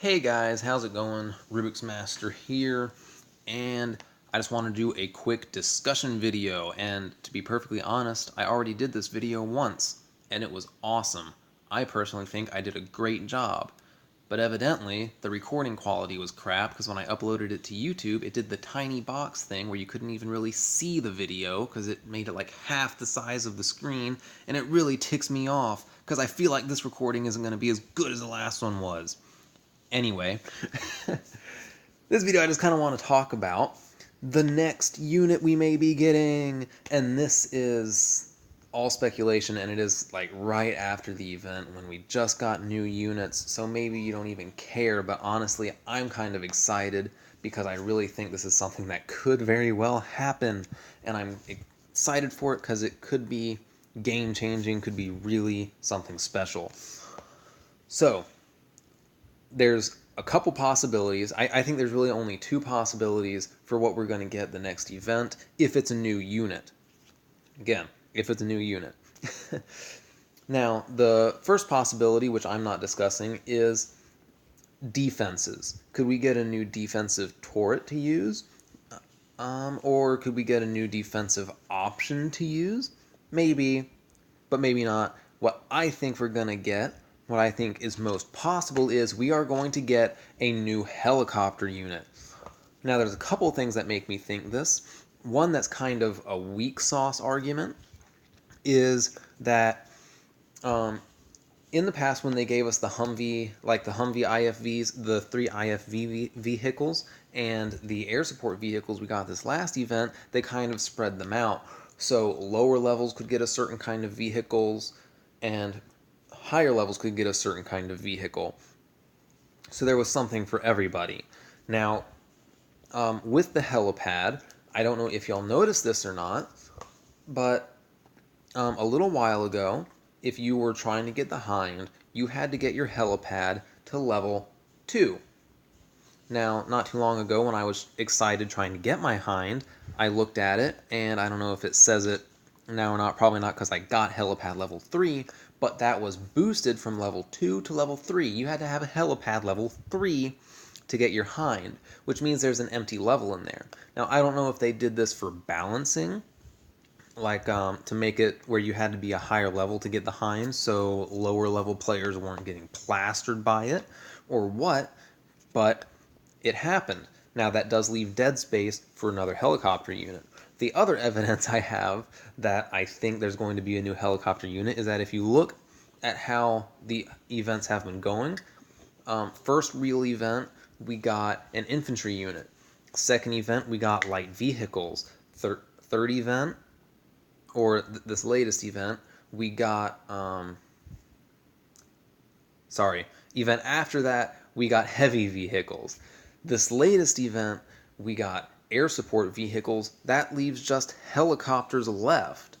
Hey guys, how's it going? Rubik's Master here, and I just want to do a quick discussion video, and to be perfectly honest, I already did this video once, and it was awesome. I personally think I did a great job, but evidently the recording quality was crap because when I uploaded it to YouTube, it did the tiny box thing where you couldn't even really see the video because it made it like half the size of the screen, and it really ticks me off because I feel like this recording isn't going to be as good as the last one was. Anyway, this video I just kind of want to talk about the next unit we may be getting, and this is all speculation, and it is like right after the event when we just got new units, so maybe you don't even care, but honestly, I'm kind of excited because I really think this is something that could very well happen, and I'm excited for it because it could be game-changing, could be really something special. So, there's a couple possibilities. I think there's really only two possibilities for what we're going to get the next event if it's a new unit. Again, if it's a new unit. Now, the first possibility, which I'm not discussing, is defenses. Could we get a new defensive turret to use? Or could we get a new defensive option to use? Maybe, but maybe not. What I think we're going to get, what I think is most possible, is we are going to get a new helicopter unit. Now, there's a couple things that make me think this. One that's kind of a weak sauce argument is that in the past when they gave us the Humvee, like the Humvee IFVs, the 3 IFV vehicles, and the air support vehicles we got this last event, they kind of spread them out. So lower levels could get a certain kind of vehicles, and higher levels could get a certain kind of vehicle. So there was something for everybody. Now, with the helipad, I don't know if y'all noticed this or not, but a little while ago, if you were trying to get the Hind, you had to get your helipad to level 2. Now, not too long ago, when I was excited trying to get my Hind, I looked at it, and I don't know if it says it now or not, probably not because I got helipad level 3, but that was boosted from level 2 to level 3. You had to have a helipad level 3 to get your Hind, which means there's an empty level in there. Now, I don't know if they did this for balancing, like to make it where you had to be a higher level to get the Hind, so lower level players weren't getting plastered by it, or what, but it happened. Now that does leave dead space for another helicopter unit. The other evidence I have that I think there's going to be a new helicopter unit is that if you look at how the events have been going, first real event, we got an infantry unit. Second event, we got light vehicles. Third event, or this latest event, we got, event after that, we got heavy vehicles. This latest event, we got air support vehicles. That leaves just helicopters left.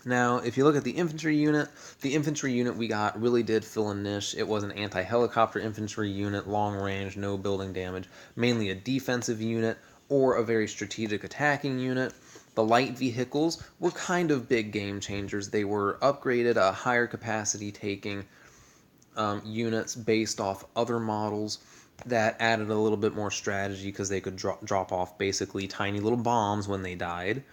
Now, if you look at the infantry unit we got really did fill a niche. It was an anti-helicopter infantry unit, long range, no building damage, mainly a defensive unit or a very strategic attacking unit. The light vehicles were kind of big game changers. They were upgraded, higher capacity taking units based off other models that added a little bit more strategy because they could drop off basically tiny little bombs when they died.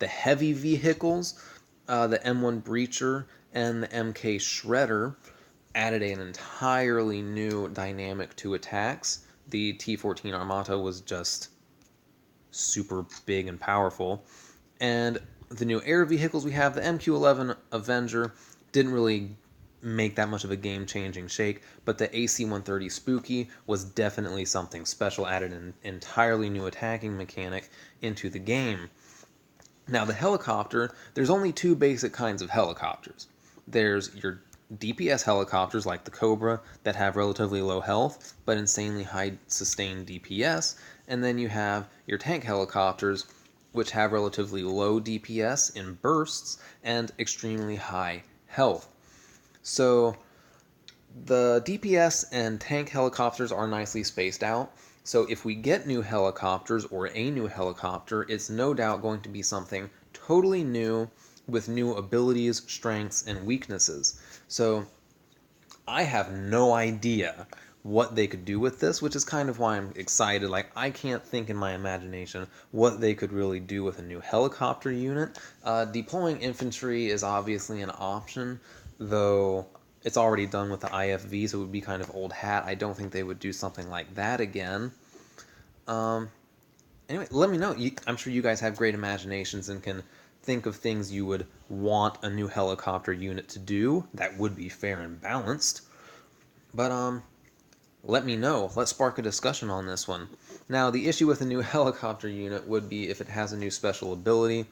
The heavy vehicles, the M1 Breacher and the MK Shredder, added an entirely new dynamic to attacks. The T-14 Armato was just super big and powerful. And the new air vehicles we have, the MQ-11 Avenger, didn't really make that much of a game-changing shake, but the AC-130 Spooky was definitely something special, added an entirely new attacking mechanic into the game. Now, the helicopter, there's only two basic kinds of helicopters. There's your DPS helicopters like the Cobra that have relatively low health but insanely high sustained DPS, and then you have your tank helicopters which have relatively low DPS in bursts and extremely high health. So the DPS and tank helicopters are nicely spaced out. So if we get new helicopters or a new helicopter, it's no doubt going to be something totally new with new abilities, strengths, and weaknesses. So I have no idea what they could do with this, which is kind of why I'm excited. Like, I can't think in my imagination what they could really do with a new helicopter unit. Deploying infantry is obviously an option, though it's already done with the IFV, so it would be kind of old hat. I don't think they would do something like that again. Anyway, let me know. I'm sure you guys have great imaginations and can think of things you would want a new helicopter unit to do that would be fair and balanced. But let me know. Let's spark a discussion on this one. Now, the issue with a new helicopter unit would be if it has a new special ability,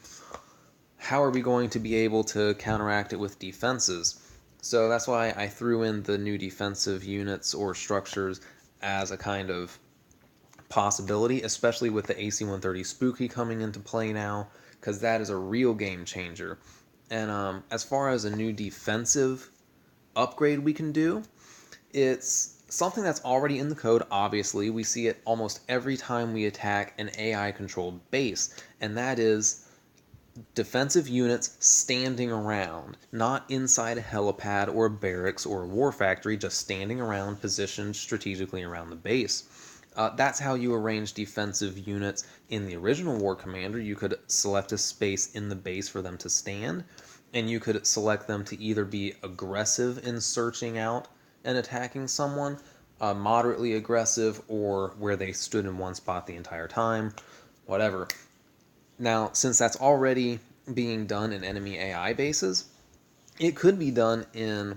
how are we going to be able to counteract it with defenses? So that's why I threw in the new defensive units or structures as a kind of possibility, especially with the AC-130 Spooky coming into play now, because that is a real game changer. And as far as a new defensive upgrade we can do, it's something that's already in the code, obviously. We see it almost every time we attack an AI-controlled base, and that is defensive units standing around, not inside a helipad or a barracks or a war factory, just standing around, positioned strategically around the base. That's how you arrange defensive units in the original War Commander. You could select a space in the base for them to stand, and you could select them to either be aggressive in searching out and attacking someone, moderately aggressive, or where they stood in one spot the entire time, whatever. Now, since that's already being done in enemy AI bases, it could be done in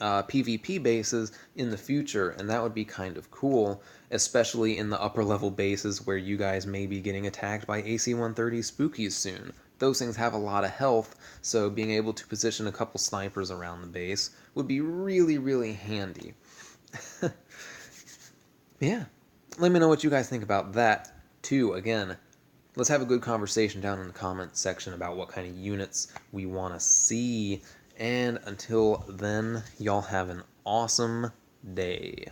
PvP bases in the future, and that would be kind of cool, especially in the upper level bases where you guys may be getting attacked by AC-130 Spookies soon. Those things have a lot of health, so being able to position a couple snipers around the base would be really, really handy. Yeah, let me know what you guys think about that, too. Again, let's have a good conversation down in the comments section about what kind of units we want to see. And until then, y'all have an awesome day.